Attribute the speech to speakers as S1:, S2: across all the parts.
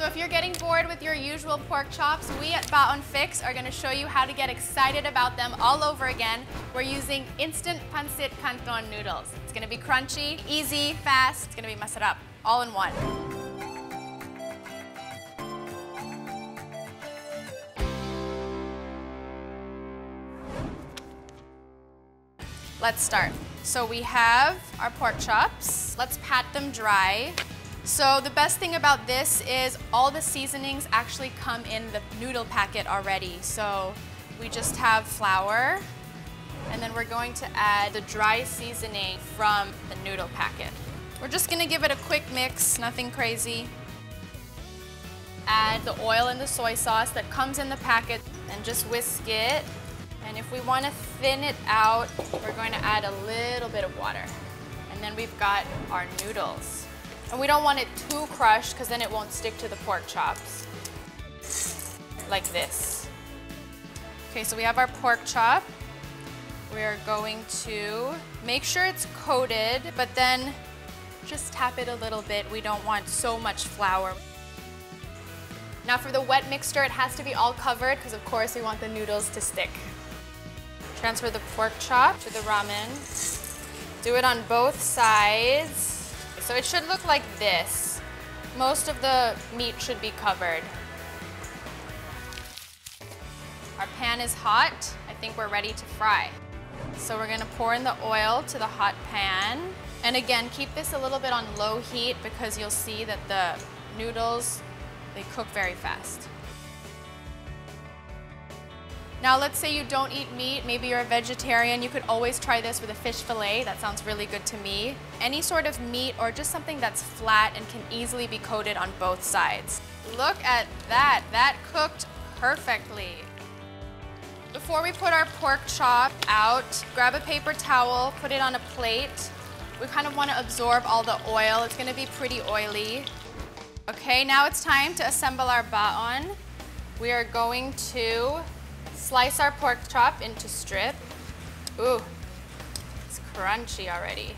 S1: So if you're getting bored with your usual pork chops, we at Baon Fix are going to show you how to get excited about them all over again. We're using instant pancit canton noodles. It's going to be crunchy, easy, fast. It's going to be masarap, all in one. Let's start. So we have our pork chops. Let's pat them dry. So the best thing about this is all the seasonings actually come in the noodle packet already. So we just have flour, and then we're going to add the dry seasoning from the noodle packet. We're just gonna give it a quick mix, nothing crazy. Add the oil and the soy sauce that comes in the packet and just whisk it. And if we want to thin it out, we're going to add a little bit of water. And then we've got our noodles. And we don't want it too crushed because then it won't stick to the pork chops. Like this. Okay, so we have our pork chop. We're going to make sure it's coated, but then just tap it a little bit. We don't want so much flour. Now for the wet mixture, it has to be all covered because of course we want the noodles to stick. Transfer the pork chop to the ramen. Do it on both sides. So it should look like this. Most of the meat should be covered. Our pan is hot. I think we're ready to fry. So we're gonna pour in the oil to the hot pan. And again, keep this a little bit on low heat because you'll see that the noodles, they cook very fast. Now let's say you don't eat meat, maybe you're a vegetarian, you could always try this with a fish fillet. That sounds really good to me. Any sort of meat or just something that's flat and can easily be coated on both sides. Look at that, that cooked perfectly. Before we put our pork chop out, grab a paper towel, put it on a plate. We kind of want to absorb all the oil. It's going to be pretty oily. Okay, now it's time to assemble our baon. We are going to slice our pork chop into strip. Ooh, it's crunchy already.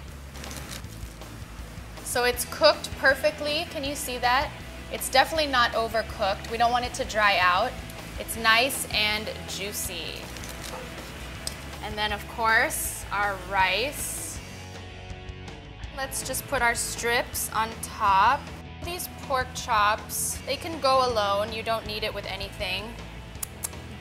S1: So it's cooked perfectly. Can you see that? It's definitely not overcooked. We don't want it to dry out. It's nice and juicy. And then of course, our rice. Let's just put our strips on top. These pork chops, they can go alone. You don't need it with anything.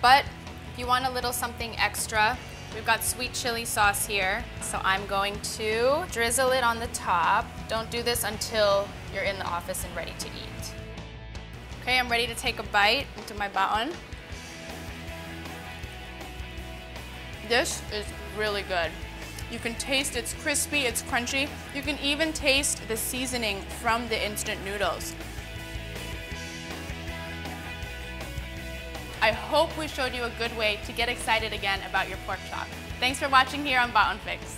S1: But if you want a little something extra, we've got sweet chili sauce here. So I'm going to drizzle it on the top. Don't do this until you're in the office and ready to eat. Okay, I'm ready to take a bite into my baon. This is really good. You can taste it's crispy, it's crunchy. You can even taste the seasoning from the instant noodles. I hope we showed you a good way to get excited again about your pork chop. Thanks for watching here on Baon Fix.